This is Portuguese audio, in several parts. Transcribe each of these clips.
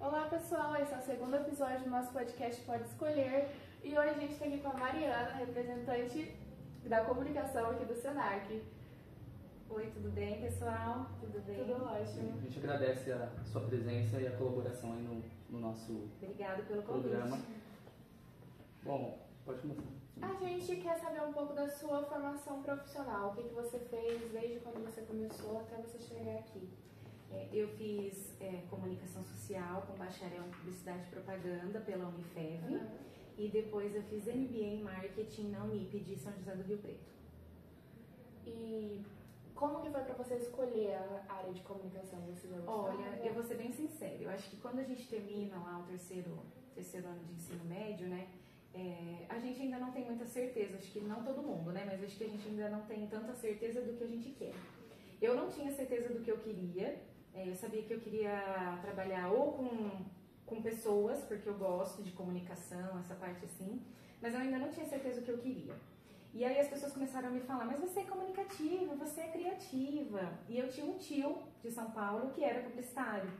Olá pessoal, esse é o segundo episódio do nosso podcast Pode Escolher e hoje a gente está aqui com a Mariana, representante da comunicação aqui do Senac. Oi, tudo bem pessoal? Tudo bem? Tudo ótimo. A gente agradece a sua presença e a colaboração aí no nosso Obrigada pelo convite. programa. Bom, pode começar. A gente quer saber um pouco da sua formação profissional, o que você fez desde quando você começou até você chegar aqui. Eu fiz comunicação social com bacharel em publicidade e propaganda pela Unifev e depois eu fiz MBA em marketing na Unip de São José do Rio Preto. E como que foi para você escolher a área de comunicação? Você já gostava? Olha, eu vou ser bem sincera, eu acho que quando a gente termina lá o terceiro ano de ensino médio, né, a gente ainda não tem muita certeza, acho que não todo mundo, né, mas acho que a gente ainda não tem tanta certeza do que a gente quer. Eu não tinha certeza do que eu queria. Eu sabia que eu queria trabalhar ou com pessoas, porque eu gosto de comunicação, essa parte assim, mas eu ainda não tinha certeza do que eu queria. E aí as pessoas começaram a me falar, mas você é comunicativa, você é criativa. E eu tinha um tio de São Paulo que era publicitário.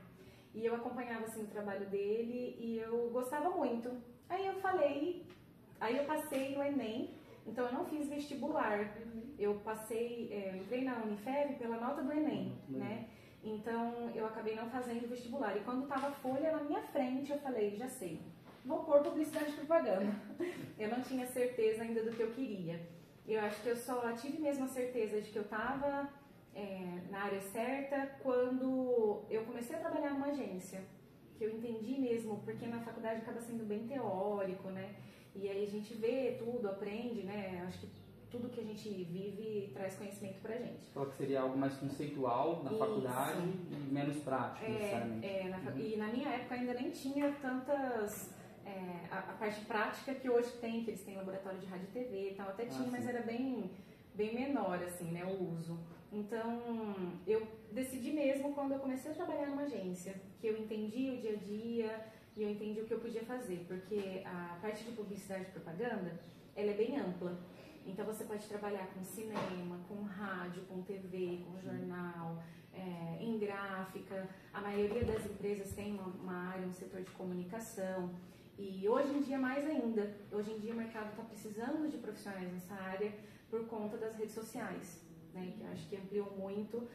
E eu acompanhava assim o trabalho dele e eu gostava muito. Aí eu passei no Enem, então eu não fiz vestibular. Eu entrei na Unifev pela nota do Enem, né? Então, eu acabei não fazendo vestibular. E quando estava a folha na minha frente, eu falei, já sei, vou pôr publicidade e propaganda. Eu não tinha certeza ainda do que eu queria. Eu acho que eu só tive mesmo a certeza de que eu estava na área certa quando eu comecei a trabalhar numa agência. Que eu entendi mesmo, porque na faculdade acaba sendo bem teórico, né? E aí a gente vê tudo, aprende, né? Eu acho que tudo que a gente vive traz conhecimento pra gente. Falou que seria algo mais conceitual na faculdade e menos prático, necessariamente. E na minha época ainda nem tinha tantas... a parte prática que hoje tem, que eles têm laboratório de rádio e TV e tal, até tinha, mas era bem menor, assim, né, o uso. Então, eu decidi mesmo quando eu comecei a trabalhar numa agência, que eu entendi o dia a dia e eu entendi o que eu podia fazer, porque a parte de publicidade e propaganda, ela é bem ampla. Então você pode trabalhar com cinema, com rádio, com TV, com jornal, em gráfica. A maioria das empresas tem uma área, um setor de comunicação. E hoje em dia mais ainda. Hoje em dia o mercado está precisando de profissionais nessa área por conta das redes sociais, né? Que eu acho que ampliou muito.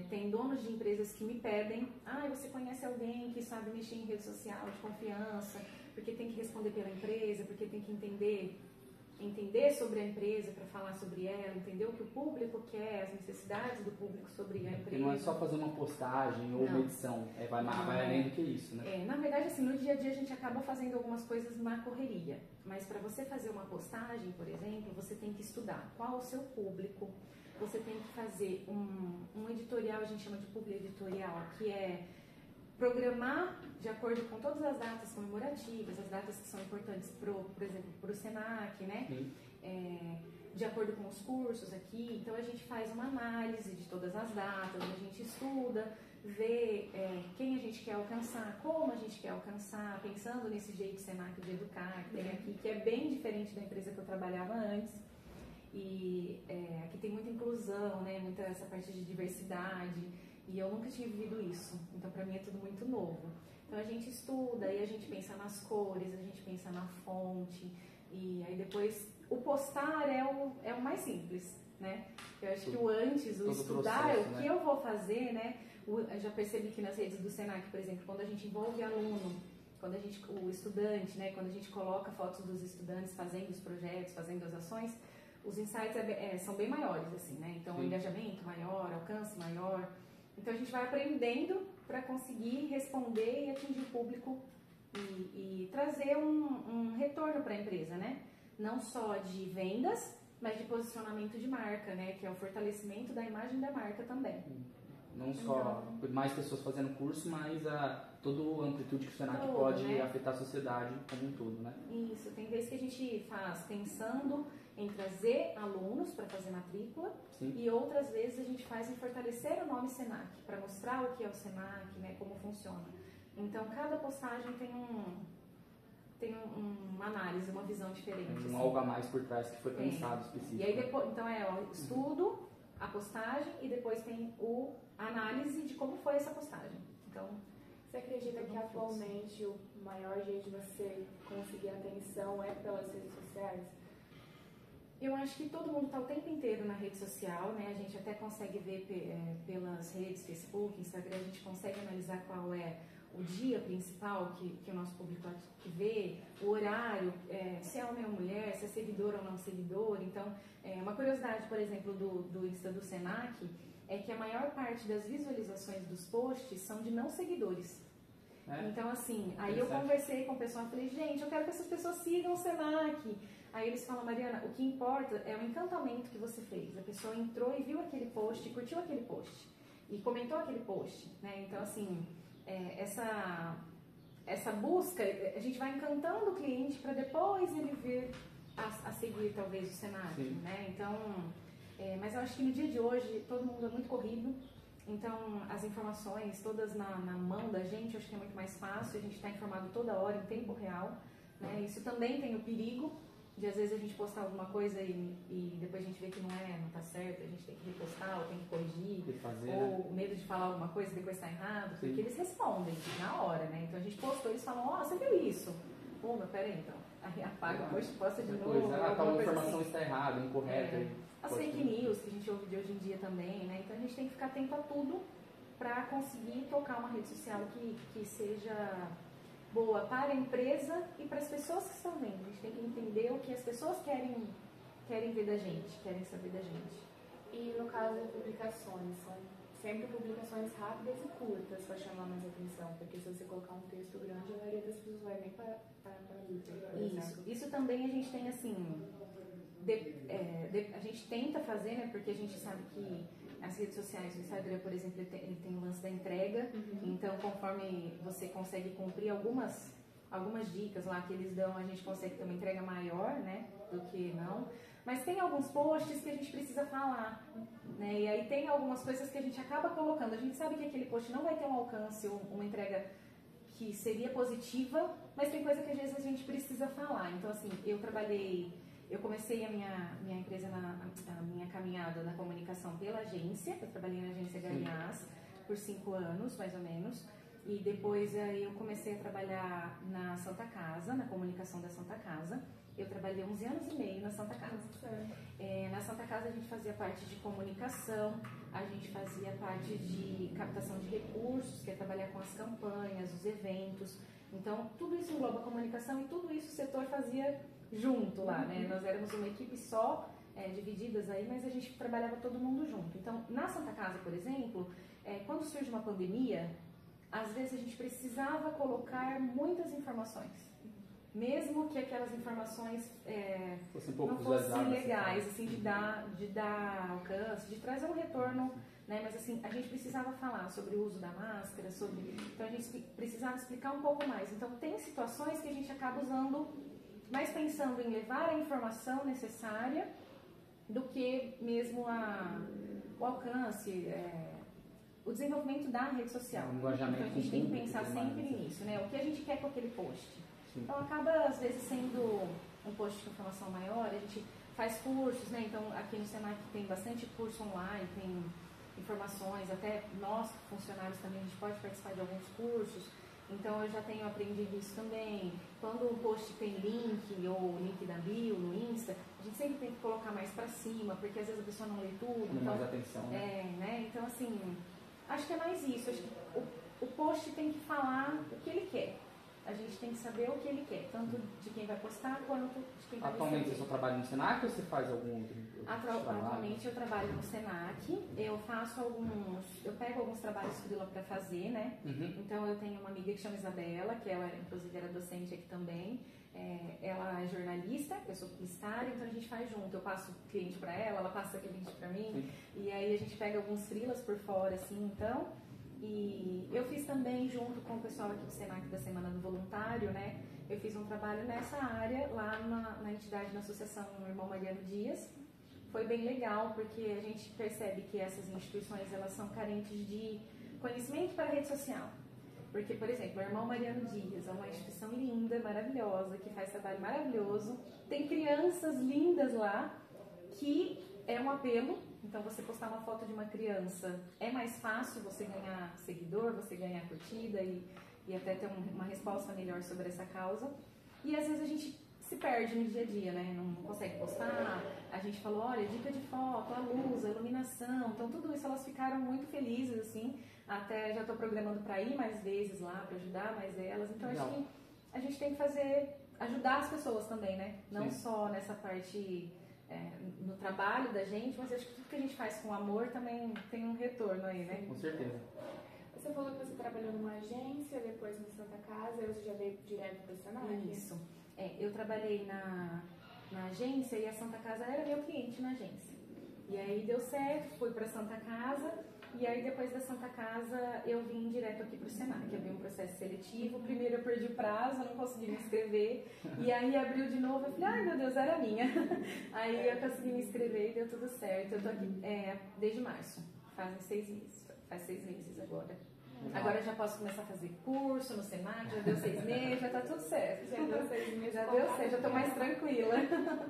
Tem donos de empresas que me pedem, você conhece alguém que sabe mexer em rede social de confiança, porque tem que responder pela empresa, porque tem que entender sobre a empresa para falar sobre ela, entender o que o público quer, as necessidades do público sobre a empresa. E não é só fazer uma postagem ou uma edição, vai além do que isso, né? Na verdade, assim, no dia a dia a gente acaba fazendo algumas coisas na correria, mas para você fazer uma postagem, por exemplo, você tem que estudar qual é o seu público, você tem que fazer um editorial, a gente chama de publi editorial, que é programar de acordo com todas as datas comemorativas, as datas que são importantes, por exemplo, para o Senac, né? De acordo com os cursos aqui. Então, a gente faz uma análise de todas as datas, a gente estuda, vê quem a gente quer alcançar, como a gente quer alcançar, pensando nesse jeito Senac de educar que tem aqui, que é bem diferente da empresa que eu trabalhava antes. E aqui tem muita inclusão, né? Muita essa parte de diversidade. E eu nunca tinha vivido isso, então para mim é tudo muito novo. Então a gente estuda, aí a gente pensa nas cores, a gente pensa na fonte, e aí depois o postar é o mais simples, né? Eu acho que o antes, o estudar, processo, o que eu vou fazer, né? Eu já percebi que nas redes do Senac, por exemplo, quando a gente envolve aluno, o estudante, né? Quando a gente coloca fotos dos estudantes fazendo os projetos, fazendo as ações, os insights são bem maiores, assim, né? Então o engajamento maior, alcance maior. Então a gente vai aprendendo para conseguir responder e atingir o público e trazer um retorno para a empresa, né? Não só de vendas, mas de posicionamento de marca, né? Que é o fortalecimento da imagem da marca também. Não só mais pessoas fazendo curso, mas toda a amplitude que o Senac pode, né, afetar a sociedade como um todo, né? Isso, tem vezes que a gente faz pensando em trazer alunos para fazer matrícula. Sim. E outras vezes a gente faz em fortalecer o nome Senac, para mostrar o que é o Senac, né, como funciona. Então, cada postagem tem uma análise, uma visão diferente. Tem algo a mais por trás que foi pensado específico. E aí depois, então estudo, a postagem e depois tem a análise de como foi essa postagem. Então, Você acredita que atualmente o maior jeito de você conseguir atenção é pelas redes sociais? Eu acho que todo mundo está o tempo inteiro na rede social, né? A gente até consegue ver pelas redes, Facebook, Instagram, a gente consegue analisar qual é o dia principal que o nosso público vê, o horário, se é homem ou mulher, se é seguidor ou não seguidor. Então, uma curiosidade, por exemplo, do Insta do Senac, é que a maior parte das visualizações dos posts são de não seguidores. Então, assim, aí eu conversei com o pessoal e falei, gente, eu quero que essas pessoas sigam o Senac. Aí eles falam, Mariana, o que importa é o encantamento que você fez. A pessoa entrou e viu aquele post, curtiu aquele post e comentou aquele post, né? Então, assim, essa busca, a gente vai encantando o cliente para depois ele vir a seguir, talvez, o Senac, né? Então, mas eu acho que no dia de hoje todo mundo é muito corrido. Então, as informações todas na mão da gente, eu acho que é muito mais fácil, a gente está informado toda hora, em tempo real, né? Isso também tem o perigo de, às vezes, a gente postar alguma coisa e depois a gente vê que não tá certo, a gente tem que repostar, ou tem que corrigir, ou medo de falar alguma coisa e depois está errado, porque eles respondem na hora, né? Então, a gente postou e eles falam, você viu isso? Pô, mas peraí, então. Aí apaga, depois posta de novo. Tal informação está errada, incorreta. As fake news que a gente ouve de hoje em dia também, né? Então a gente tem que ficar atento a tudo para conseguir tocar uma rede social que seja boa para a empresa e para as pessoas que estão vendo. A gente tem que entender o que as pessoas querem ver da gente, querem saber da gente. E no caso de publicações, são sempre publicações rápidas e curtas para chamar mais atenção, porque se você colocar um texto grande, a maioria das pessoas vai nem para Isso também a gente tem assim, a gente tenta fazer, né, porque a gente sabe que as redes sociais, o Instagram, por exemplo, ele tem o lance da entrega, então conforme você consegue cumprir algumas dicas lá que eles dão, a gente consegue ter uma entrega maior, né, do que não. Mas tem alguns posts que a gente precisa falar, né? E aí tem algumas coisas que a gente acaba colocando. A gente sabe que aquele post não vai ter um alcance, uma entrega que seria positiva, mas tem coisa que às vezes a gente precisa falar. Então, assim, eu comecei a minha empresa, a minha caminhada na comunicação pela agência. Eu trabalhei na agência Galeás por 5 anos, mais ou menos. E depois aí eu comecei a trabalhar na Santa Casa, na comunicação da Santa Casa. Eu trabalhei 11 anos e meio na Santa Casa. Na Santa Casa a gente fazia parte de comunicação, a gente fazia parte de captação de recursos, que é trabalhar com as campanhas, os eventos. Então, tudo isso engloba a comunicação e tudo isso o setor fazia junto lá, né? Nós éramos uma equipe só, divididas aí, mas a gente trabalhava todo mundo junto. Então, na Santa Casa, por exemplo, quando surge uma pandemia, às vezes a gente precisava colocar muitas informações. Mesmo que aquelas informações não fossem legais, assim, de dar alcance, de trazer um retorno, né? Mas assim, a gente precisava falar sobre o uso da máscara, então a gente precisava explicar um pouco mais. Então tem situações que a gente acaba usando, mais pensando em levar a informação necessária do que mesmo o alcance, o desenvolvimento da rede social. Então a gente tem que pensar sempre nisso, né? O que a gente quer com aquele post. Então acaba às vezes sendo um post de informação maior, a gente faz cursos, né? Então aqui no Senac tem bastante curso online, tem informações, até nós funcionários também, a gente pode participar de alguns cursos, então eu já tenho aprendido isso também. Quando o post tem link ou link da bio no Insta, a gente sempre tem que colocar mais pra cima, porque às vezes a pessoa não lê tudo. Então, mais atenção, né? Então assim, acho que é mais isso, acho que o post tem que falar o que ele quer. A gente tem que saber o que ele quer, tanto de quem vai postar quanto de quem vai receber. Atualmente você só trabalha no Senac ou você faz algum outro trabalho? Atualmente eu trabalho no Senac, eu pego alguns trabalhos freela para fazer, né? Então eu tenho uma amiga que chama Isabela, que ela inclusive era docente aqui também. Ela é jornalista, eu sou publicitária, então a gente faz junto. Eu passo cliente para ela passa cliente para mim. E aí a gente pega alguns freelas por fora, assim, então. E eu fiz também, junto com o pessoal aqui do Senac da Semana do Voluntário, né? Eu fiz um trabalho nessa área, lá na entidade, na Associação Irmão Mariano Dias. Foi bem legal, porque a gente percebe que essas instituições, elas são carentes de conhecimento para a rede social. Porque, por exemplo, o Irmão Mariano Dias é uma instituição linda, maravilhosa, que faz trabalho maravilhoso. Tem crianças lindas lá, que é um apelo Então você postar uma foto de uma criança é mais fácil você ganhar seguidor, você ganhar curtida e até ter uma resposta melhor sobre essa causa. E às vezes a gente se perde no dia a dia, né? Não consegue postar. A gente falou, olha, dica de foto, a luz, a iluminação. Então tudo isso elas ficaram muito felizes, assim. Até já estou programando para ir mais vezes lá, para ajudar mais elas. Então acho que a gente tem que ajudar as pessoas também, né? Não só nessa parte no trabalho da gente, mas acho que tudo que a gente faz com amor também tem um retorno aí, né? Com certeza. Você falou que você trabalhou numa agência, depois na Santa Casa, e você já veio direto para o Senac? Isso. Eu trabalhei na agência e a Santa Casa era meu cliente na agência. E aí deu certo, fui para a Santa Casa. E aí depois da Santa Casa eu vim direto aqui para o Senac, eu vi um processo seletivo, primeiro eu perdi o prazo, não consegui me inscrever, e aí abriu de novo, eu falei, ai meu Deus, era minha. Aí eu consegui me inscrever e deu tudo certo, eu tô aqui desde março, faz 6 meses agora. Agora eu já posso começar a fazer curso no Senac, já deu 6 meses, já tá tudo certo. Já deu 6 meses. Já deu certo, já tô mais tranquila.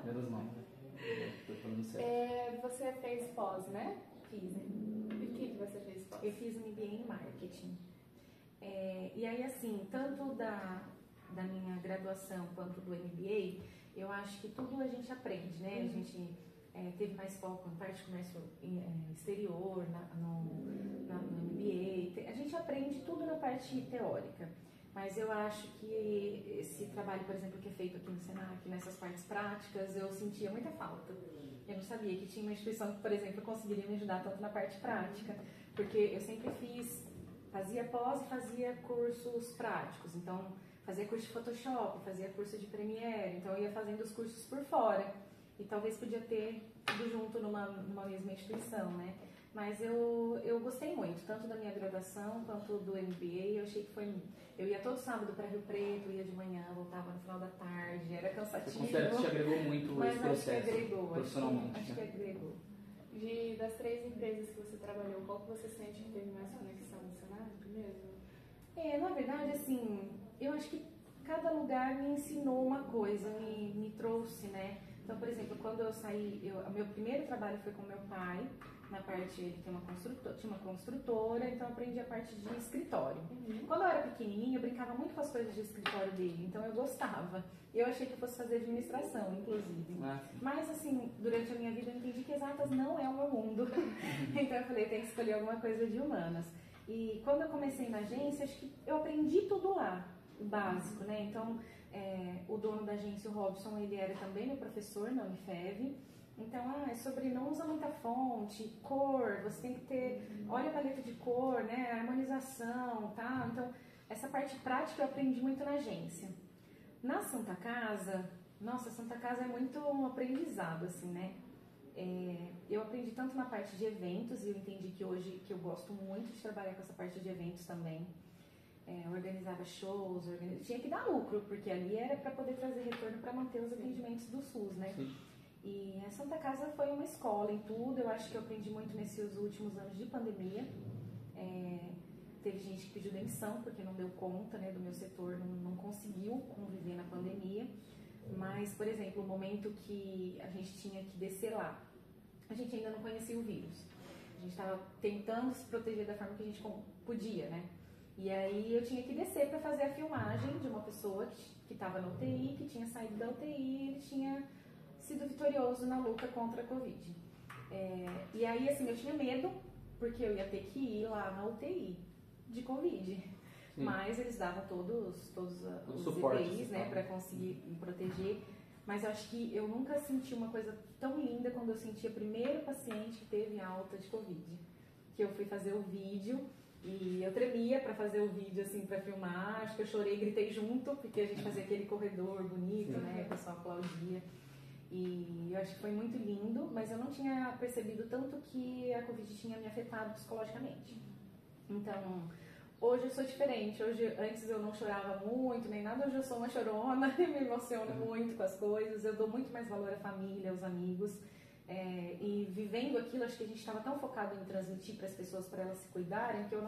Menos mal. Tô falando certo. Você fez pós, né? Fiz, né? E o que você fez pós? Eu fiz um MBA em marketing. E aí, assim, tanto da minha graduação quanto do MBA, eu acho que tudo a gente aprende, né? A gente teve mais foco em parte de comércio exterior, no MBA. A gente aprende tudo na parte teórica. Mas eu acho que esse trabalho, por exemplo, que é feito aqui no Senac, nessas partes práticas, eu sentia muita falta. Eu não sabia que tinha uma instituição que, por exemplo, conseguiria me ajudar tanto na parte prática, porque eu sempre fazia pós e fazia cursos práticos. Então, fazia curso de Photoshop, fazia curso de Premiere, então eu ia fazendo os cursos por fora. E talvez podia ter tudo junto numa mesma instituição, né? Mas eu gostei muito, tanto da minha graduação quanto do MBA. Eu achei que eu ia todo sábado para Rio Preto, ia de manhã, voltava no final da tarde, era cansativo. Você considera que te agregou muito esse processo? Acho que agregou, profissionalmente? Acho que agregou. Das 3 empresas que você trabalhou, qual que você sente que teve mais conexão no Senac mesmo? Na verdade, assim, eu acho que cada lugar me ensinou uma coisa, me trouxe, né? Então, por exemplo, quando eu saí, meu primeiro trabalho foi com meu pai. Na parte, ele tinha uma construtora, então eu aprendi a parte de escritório. Quando eu era pequenininha, eu brincava muito com as coisas de escritório dele, então eu gostava. Eu achei que eu fosse fazer administração, inclusive. Mas, assim, durante a minha vida eu entendi que exatas não é o meu mundo. Então eu falei, tem que escolher alguma coisa de humanas. E quando eu comecei na agência, acho que eu aprendi tudo lá, o básico, né? Então, o dono da agência, o Robson, ele era também meu professor na Unifev. Então, é sobre não usar muita fonte, cor, você tem que ter, olha a paleta de cor, né, harmonização, tá? Então, essa parte prática eu aprendi muito na agência. Na Santa Casa, nossa, a Santa Casa é muito um aprendizado, assim, né? Eu aprendi tanto na parte de eventos, e eu entendi que hoje que eu gosto muito de trabalhar com essa parte de eventos também. Organizava shows, tinha que dar lucro, porque ali era para poder trazer retorno para manter os atendimentos do SUS, né? Sim. E a Santa Casa foi uma escola em tudo, eu acho que eu aprendi muito nesses últimos anos de pandemia. Teve gente que pediu demissão porque não deu conta, né, do meu setor, não conseguiu conviver na pandemia. Mas, por exemplo, o momento que a gente tinha que descer lá, a gente ainda não conhecia o vírus. A gente estava tentando se proteger da forma que a gente podia, né? E aí eu tinha que descer para fazer a filmagem de uma pessoa que estava na UTI, que tinha saído da UTI e ele tinha sido vitorioso na luta contra a Covid. E aí, assim, eu tinha medo, porque eu ia ter que ir lá na UTI de Covid. Sim. Mas eles davam todos os EPIs, né, para conseguir me proteger. Mas eu acho que eu nunca senti uma coisa tão linda quando eu senti o primeiro paciente que teve alta de Covid. Que eu fui fazer o vídeo e eu tremia para fazer o vídeo, assim, para filmar. Acho que eu chorei e gritei junto, porque a gente fazia aquele corredor bonito, né, o pessoal aplaudia. E eu acho que foi muito lindo, mas eu não tinha percebido tanto que a Covid tinha me afetado psicologicamente. Então, hoje eu sou diferente. Antes eu não chorava muito, nem nada. Hoje eu sou uma chorona e me emociono muito com as coisas. Eu dou muito mais valor à família, aos amigos. E vivendo aquilo, acho que a gente estava tão focado em transmitir para as pessoas, para elas se cuidarem, que eu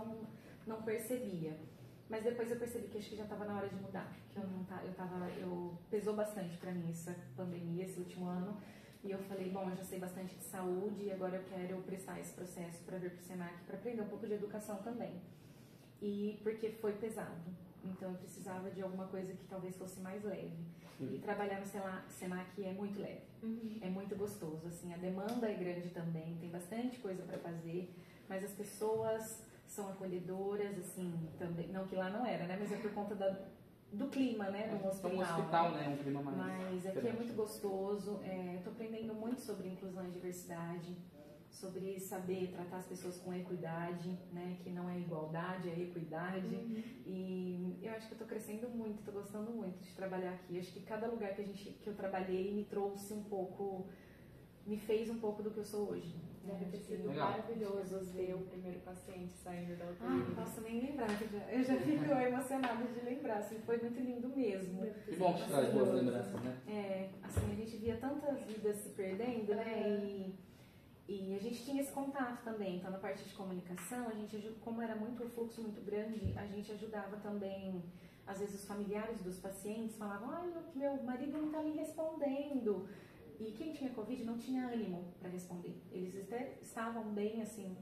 não percebia. Mas depois eu percebi que acho que já estava na hora de mudar, que pesou bastante para mim essa pandemia, esse último ano, E eu falei, bom, eu já sei bastante de saúde e agora eu quero prestar esse processo para vir para o Senac, para aprender um pouco de educação também. E porque foi pesado, então eu precisava de alguma coisa que talvez fosse mais leve. E trabalhar no Senac é muito leve, é muito gostoso, assim, a demanda é grande também, tem bastante coisa para fazer, mas as pessoas são acolhedoras, assim, também, não que lá não era, né, mas é por conta do clima, né, do hospital. Um hospital, né, um clima mais Mas aqui diferente. é muito gostoso, estou aprendendo muito sobre inclusão e diversidade, sobre saber tratar as pessoas com equidade, né, que não é igualdade, é equidade. E eu acho que eu estou crescendo muito, estou gostando muito de trabalhar aqui. Acho que cada lugar que eu trabalhei me trouxe um pouco, me fez um pouco do que eu sou hoje. Deve ter sido maravilhoso ver o primeiro paciente saindo da UTI. Não posso nem lembrar, eu já fico emocionada de lembrar, assim, foi muito lindo mesmo. Que bom que te traz boas lembranças, né? Assim, a gente via tantas vidas se perdendo, né, e a gente tinha esse contato também. Então, na parte de comunicação, a gente, como era muito um fluxo muito grande, a gente ajudava também, às vezes os familiares dos pacientes falavam, meu marido não está me respondendo. E quem tinha Covid não tinha ânimo para responder. Eles até estavam bem, assim,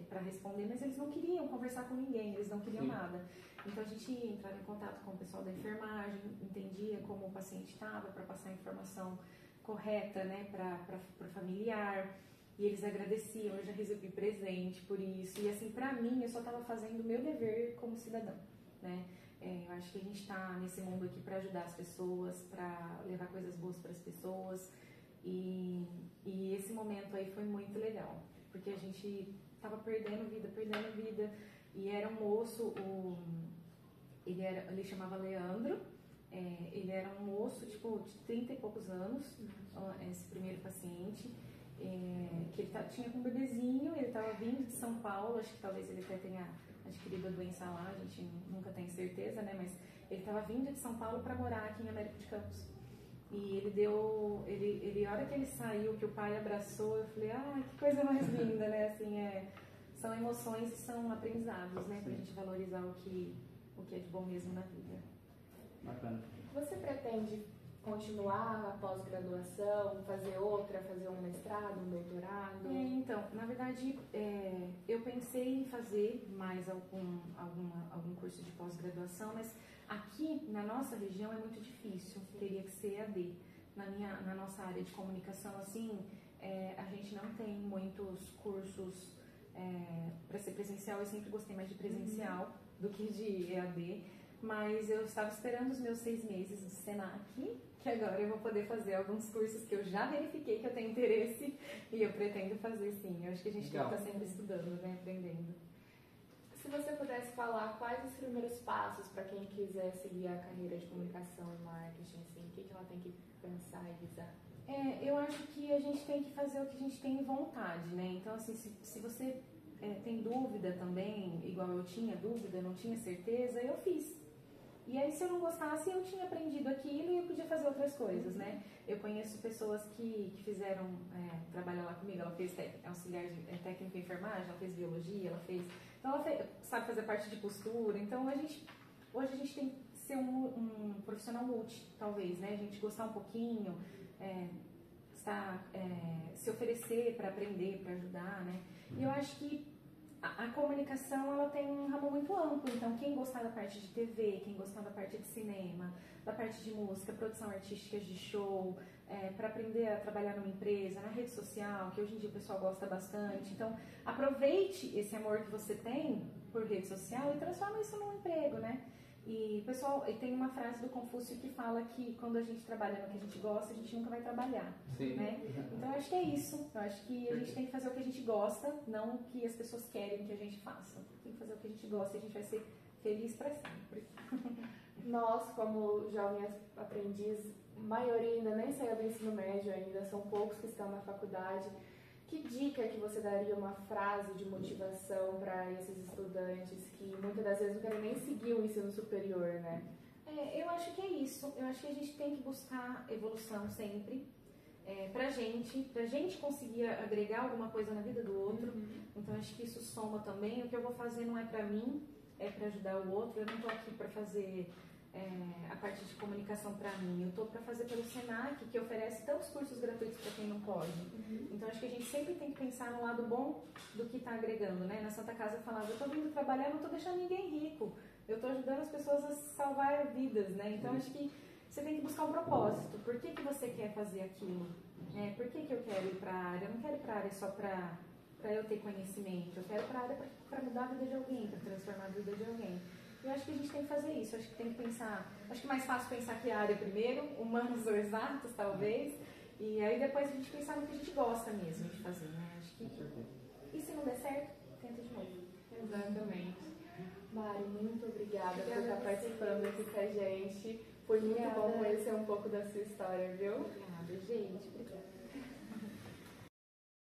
para responder, mas eles não queriam conversar com ninguém, eles não queriam nada. Então a gente ia entrar em contato com o pessoal da enfermagem, entendia como o paciente estava para passar a informação correta, né, para o familiar. E eles agradeciam, eu já recebi presente por isso. E assim, para mim, eu só estava fazendo o meu dever como cidadão, né? Eu acho que a gente está nesse mundo aqui para ajudar as pessoas, para levar coisas boas para as pessoas. E esse momento aí foi muito legal, porque a gente estava perdendo vida. E era um moço, ele chamava Leandro, ele era um moço, tipo, de 30 e poucos anos, esse primeiro paciente. Que ele tinha com um bebezinho, ele estava vindo de São Paulo, acho que talvez ele até tenha adquirido a doença lá, a gente nunca tem certeza, né? Mas ele estava vindo de São Paulo para morar aqui em Américo de Campos. E a hora que ele saiu, que o pai abraçou, eu falei, que coisa mais linda, né? Assim, são emoções e são aprendizados, né? Pra gente valorizar o que é de bom mesmo na vida. Bacana. Você pretende continuar a pós-graduação, fazer um mestrado, um doutorado? Então, na verdade, eu pensei em fazer mais algum curso de pós-graduação, mas aqui na nossa região é muito difícil, teria que ser EAD. Na nossa área de comunicação, assim, a gente não tem muitos cursos para ser presencial. Eu sempre gostei mais de presencial do que de EAD, mas eu estava esperando os meus 6 meses do Senac, que agora eu vou poder fazer alguns cursos que eu já verifiquei que eu tenho interesse e eu pretendo fazer, sim. Eu acho que a gente tem que estar sempre estudando, né, aprendendo. Se você pudesse falar quais os primeiros passos para quem quiser seguir a carreira de comunicação e marketing, assim, o que ela tem que pensar e visar? Eu acho que a gente tem que fazer o que a gente tem vontade, né? Então, assim, se você tem dúvida também, igual eu tinha dúvida, não tinha certeza, eu fiz. E aí, se eu não gostasse, eu tinha aprendido aquilo e eu podia fazer outras coisas, né? Eu conheço pessoas que fizeram, trabalhar lá comigo, ela fez auxiliar de técnico em enfermagem, ela fez biologia, então ela sabe fazer parte de costura. Então, hoje a gente tem que ser um profissional multi, talvez, né? A gente gostar um pouquinho, se oferecer para aprender, para ajudar, né? E eu acho que a comunicação, ela tem um ramo muito amplo. Então, quem gostar da parte de TV, quem gostar da parte de cinema, da parte de música, produção artística de show, para aprender a trabalhar numa empresa, na rede social, que hoje em dia o pessoal gosta bastante. Então, aproveite esse amor que você tem por rede social e transforma isso num emprego, né? E, pessoal, tem uma frase do Confúcio que fala que quando a gente trabalha no que a gente gosta, a gente nunca vai trabalhar, né? Então, eu acho que é isso. Eu acho que a gente tem que fazer o que a gente gosta, não o que as pessoas querem que a gente faça. Tem que fazer o que a gente gosta e a gente vai ser feliz para sempre. Nós, como jovens aprendizes, a maioria ainda nem saiu do ensino médio ainda, são poucos que estão na faculdade. Que dica que você daria, uma frase de motivação para esses estudantes que muitas das vezes não querem nem seguir o ensino superior, né? Eu acho que é isso. Eu acho que a gente tem que buscar evolução sempre. Pra gente conseguir agregar alguma coisa na vida do outro. Então acho que isso soma também. O que eu vou fazer não é pra mim, é pra ajudar o outro. Eu não tô aqui pra fazer a parte de comunicação para mim, eu estou para fazer pelo Senac, que oferece tantos cursos gratuitos para quem não pode. Então acho que a gente sempre tem que pensar no lado bom do que está agregando, né? Na Santa Casa eu falava, eu estou vindo trabalhar, não estou deixando ninguém rico, eu estou ajudando as pessoas a salvar vidas, né? Então acho que você tem que buscar um propósito. Por que você quer fazer aquilo? Por que eu quero ir para a área? Eu não quero ir para a área só para eu ter conhecimento, eu quero ir para a área para mudar a vida de alguém, para transformar a vida de alguém. Eu acho que a gente tem que fazer isso, acho que tem que pensar, acho que é mais fácil pensar que a área primeiro, humanos ou exatos talvez, e aí depois a gente pensar no que a gente gosta mesmo de fazer, né? Acho que... E se não der certo, tenta de novo. Exatamente. Mari, muito obrigada por estar participando aqui com a gente. Foi muito bom conhecer um pouco da sua história, viu? Obrigada, gente. Obrigada.